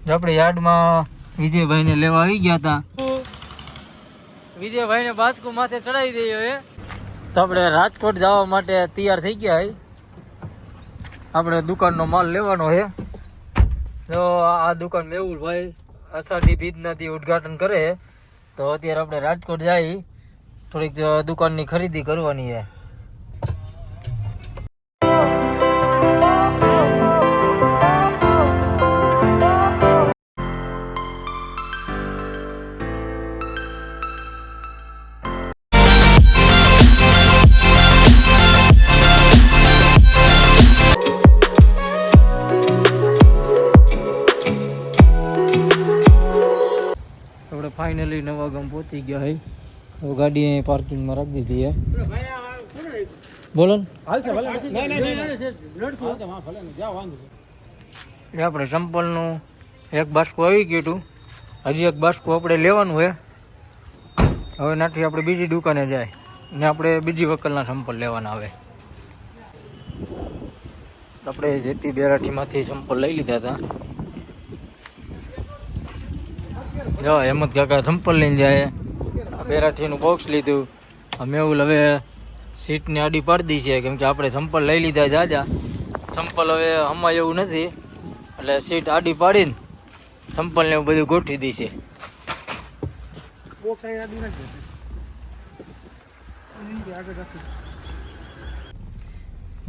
આપણે યાર્ડમાં વિજયભાઈને લેવા આવી ગયા હતા. વિજયભાઈને બાસ્કુ માથે ચડાવી દઈએ હવે. તો આપણે રાજકોટ જવા માટે તૈયાર થઈ ગયા. આપણે દુકાનનો માલ લેવાનો છે. તો આ દુકાન મેહુલભાઈ અષાઢી બીજનાથી ઉદ્ઘાટન કરે. તો અત્યારે આપણે રાજકોટ જઈ થોડીક દુકાનની ખરીદી કરવાની છે. ફાઇનલી નવાગામ પહોંચી ગયા હે. ગાડી અહીં પાર્કિંગમાં રાખી દીધી હે. બોલો ને આપણે ચંપલનું એક બાસ્કું આવી ગયું હતું. હજી એક બાસ્કું આપણે લેવાનું છે. હવે નાથી આપણે બીજી દુકાને જાય ને આપણે બીજી વકલના ચંપલ લેવાના આવે. આપણે જેપી બેરાઠીમાંથી ચંપલ લઈ લીધા હતા. જો હેમંત કાકા ચંપલ લઈને જાય. બેરાઠીનું બોક્સ લીધું. મેહુલ હવે સીટની આડી પાડી દી છે, કેમ કે આપણે ચંપલ લઈ લીધા જાજા. ચંપલ હવે હમણાં એવું નથી, એટલે સીટ આડી પાડીને ચંપલ ને એવું બધું ગોઠવી દી છે.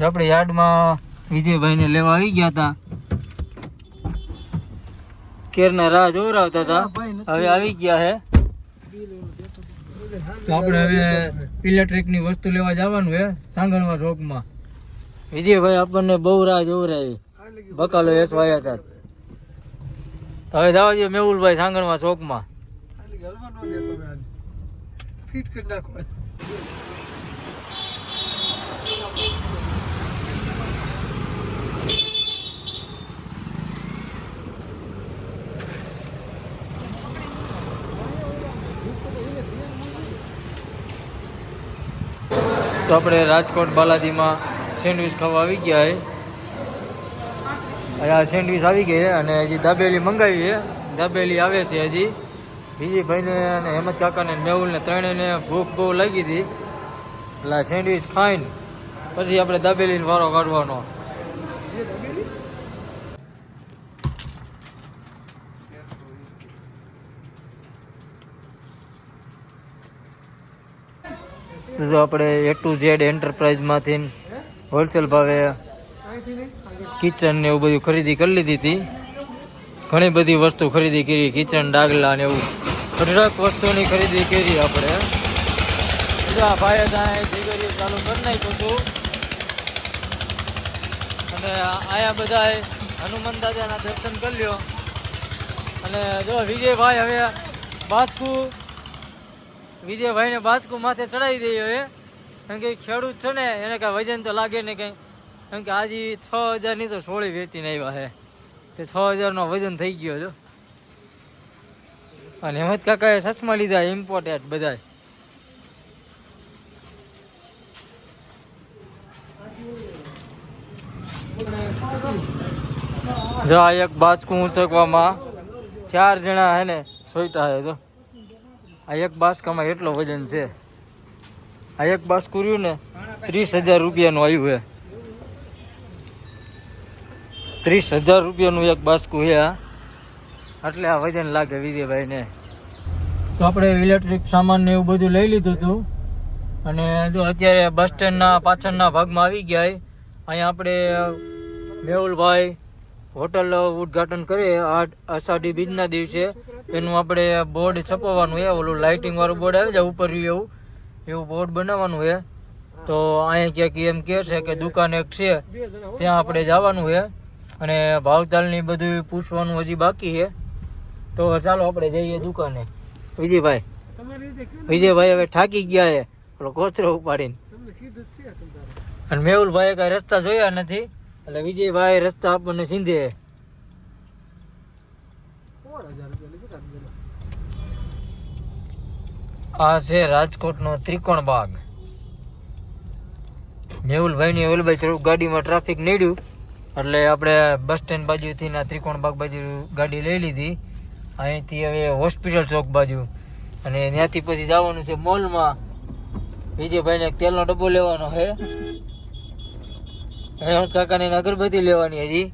આપણે યાર્ડમાં વિજયભાઈને લેવા આવી ગયા હતા. કેરના રાહ જોવરાવતા હતા, હવે આવી ગયા હે. તો આપણે હવે ઇલેક્ટ્રિકની વસ્તુ લેવા જવાનું હે સાંગણવા ચોકમાં. વિજયભાઈ આપણને બહુ રાહ જોવરાવી, બકાલો વેચવાયા હતા. હવે જવા દો મેહુલભાઈ સાંગણવા ચોકમાં. તો આપણે રાજકોટ બાલાજીમાં સેન્ડવિચ ખાવા આવી ગયા છે. આ સેન્ડવિચ આવી ગઈ છે અને હજી દાબેલી મંગાવી છે. દાબેલી આવે છે હજી. વિજયભાઈને અને હેમંત કાકાને મેહુલને ત્રણેયને ભૂખ બહુ લાગી હતી, એટલે સેન્ડવિચ ખાઈને પછી આપણે દાબેલીનો વારો કાઢવાનો. તો આપણે A to Z એન્ટરપ્રાઇઝમાંથી હોલસેલ ભાવે કિચન ને એવું બધું ખરીદી કરી લીધી હતી. ઘણી બધી વસ્તુ ખરીદી કરી, કિચન ડાગલા ને એવું દરેક વસ્તુની ખરીદી કરી આપણે. ભાઈ જીગરી ચાલુ કરી નાખ્યું હતું. અને આયા બધા હનુમાન દાદાના દર્શન કરી લ્યો. અને જો વિજયભાઈ હવે વિજયભાઈને બાસ્કુ માથે ચડાવી દઈએ હવે. કેમ કે ખેડૂત છે ને, એને કાંઈ વજન તો લાગે ને કંઈ. કેમ કે આજે 6000ની તો સોળી વેચીને આવ્યા છે. તે 6000નો વજન થઈ ગયો છો. અને હેમંત કાકાએ સચમાં લીધા ઇમ્પોર્ટેન્ટ બધા. જો આ એક બાસ્કુ ઉંચકવામાં 4 જણા હે ને સોઈટા હે. તો આ એક બાસ્કામાં એટલો વજન છે. આ એક બાસ્કુ રહ્યું ને 30,000 રૂપિયાનું આવ્યું છે. 30,000 રૂપિયાનું એક બાસ્કુ છે. એટલે આ વજન લાગે વિજયભાઈને. તો આપણે ઇલેક્ટ્રિક સામાન ને એવું બધું લઈ લીધું હતું. અને જો અત્યારે બસ સ્ટેન્ડના પાછળના ભાગમાં આવી ગયા. અહીંયા આપણે મેહુલભાઈ હોટલ ઉદ્ઘાટન કરે અષાઢી બીજના દિવસે. એનું આપણે બોર્ડ છપાવવાનું છે. ઓલું લાઇટિંગ વાળું બોર્ડ આવે છે ઉપર એવું બોર્ડ બનાવવાનું છે. તો અહીંયા ક્યાંક એમ કહે છે કે દુકાન એક છે, ત્યાં આપણે જવાનું છે. અને ભાવતાલની બધું પૂછવાનું હજી બાકી છે. તો ચાલો આપણે જઈએ દુકાને. વિજયભાઈ હવે થાકી ગયા છે પેલો કોચરો ઉપાડીને. અને મેહુલભાઈએ કાંઈ રસ્તા જોયા નથી, એટલે વિજયભાઈ રસ્તા આપણને સીંધે. આ છે રાજકોટનો ત્રિકોણ બાગ. મેહુલભાઈ ની ઓલભાઈ ગાડીમાં ટ્રાફિક નડ્યું એટલે આપણે બસ સ્ટેન્ડ બાજુથી ના ત્રિકોણ બાગ બાજુ ગાડી લઈ લીધી. અહીંથી હવે હોસ્પિટલ ચોક બાજુ, અને ત્યાંથી પછી જવાનું છે મોલમાં. વિજયભાઈને તેલનો ડબ્બો લેવાનો છે, હેમંત કાકાને અગરબત્તી લેવાની હજી.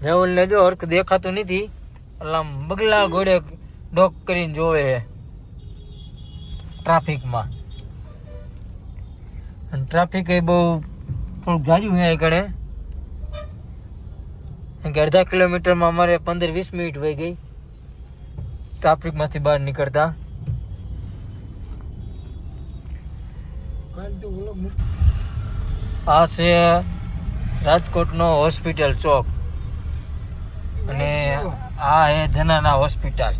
મેહુલને જો હરખ દેખાતું નથી, એટલે આમ બગલા ઘોડે ડોક કરીને જોવે છે ટ્રાફિકમાં. અને ટ્રાફિક એ બહુ થોડુંક જાજુ છે કણે, કે અડધા કિલોમીટરમાં અમારે 15-20 મિનિટ વહી ગઈ ટ્રાફિકમાંથી બહાર નીકળતા. આ છે રાજકોટનો હોસ્પિટલ ચોક, અને આ હે જનાના હોસ્પિટલ.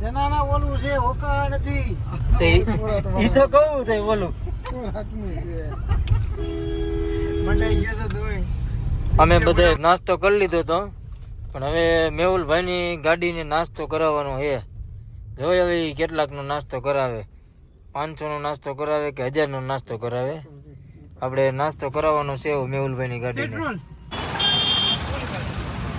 જનાના ઓલું છે, હોકા નથી. ઈ તો કહું તે બોલું. અમે બધા નાસ્તો કરી લીધો તો, પણ હવે મેહુલભાઈની ગાડીને નાસ્તો કરાવવાનો છે. જોઈએ હવે કેટલાકનો નાસ્તો કરાવે, 500 નો નાસ્તો કરાવે કે 1000 નો નાસ્તો કરાવે. આપણે નાસ્તો કરાવવાનો છે મેહુલભાઈની ગાડીને.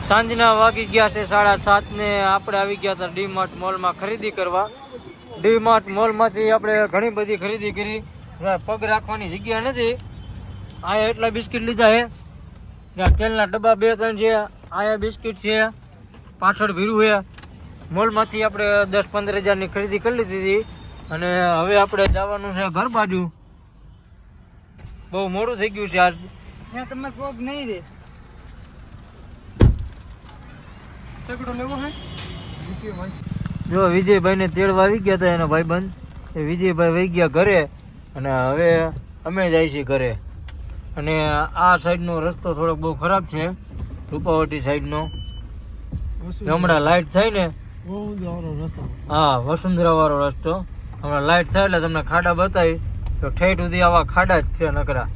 સાંજના વાગી ગયા છે 7:30 ને આપણે આવી ગયા હતા ડી-માર્ટ મોલમાં ખરીદી કરવા. ડી-માર્ટ મોલમાંથી આપણે ઘણી બધી ખરીદી કરી. પગ રાખવાની જગ્યા નથી. આયા એટલા બિસ્કિટ લીધા છે, તેલના ડબ્બા 2-3 છે, આયા બિસ્કિટ છે, પાછળ ભીરું છે. મોલમાંથી આપણે 10-15 હજારની ખરીદી કરી લીધી હતી, અને હવે આપણે જવાનું છે ઘર બાજુ. બહુ મોડું થઈ ગયું છે આજ. ત્યાં તમારે પગ નહીં રે. સગડો લેવો હે? જો વિજયભાઈને તેડવા આવી ગયા હતા એના ભાઈબંધ. એ વિજયભાઈ વહી ગયા ઘરે, અને હવે અમે જાય છીએ ઘરે. અને આ સાઈડનો રસ્તો થોડોક બહુ ખરાબ છે, રૂપાવટી સાઈડનો. હમણાં લાઇટ થાય ને, હા વસુંધરા વાળો રસ્તો, હમણાં લાઇટ થાય એટલે તમને ખાડા બતાવી તો ઠેઠ સુધી આવા ખાડા જ છે નકરા.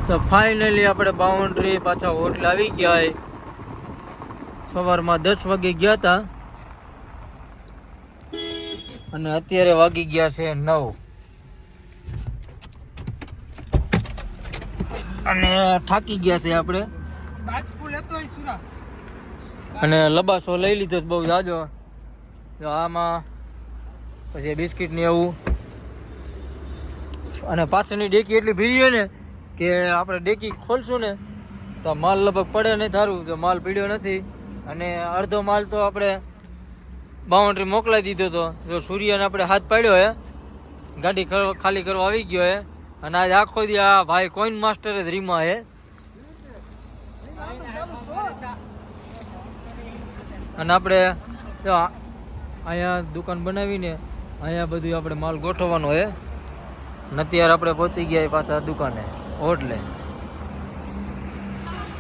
તો ફાઇનલી આપણે બાઉન્ડ્રી પાછા હોટલ આવી ગયા. સવારમાં 10 વાગે ગયા હતા, અને અત્યારે વાગી ગયા છે 9. અને થાકી ગયા છે આપણે, અને લબાસો લઈ લીધો બહુ જાજો. તો આમાં પછી બિસ્કિટ ને એવું, અને પાછળની ડેકી એટલી ભીરી હોય ને કે આપણે ડેકી ખોલશું ને તો માલ લગભગ પડે નહીં. થારું તો માલ પીડ્યો નથી, અને અડધો માલ તો આપણે બાઉન્ડ્રી મોકલાઈ દીધો હતો. જો સૂર્યને આપણે હાથ પાડ્યો હે, ગાડી ખાલી કરવા આવી ગયો હે. અને આજે આખો દી આ ભાઈ કોઈન માસ્ટર જ રીમા હે. અને આપણે જો અહીંયા દુકાન બનાવીને અહીંયા બધું આપણે માલ ગોઠવવાનો હે. અને અત્યારે આપણે પહોંચી ગયા પાછા દુકાને હોટલે.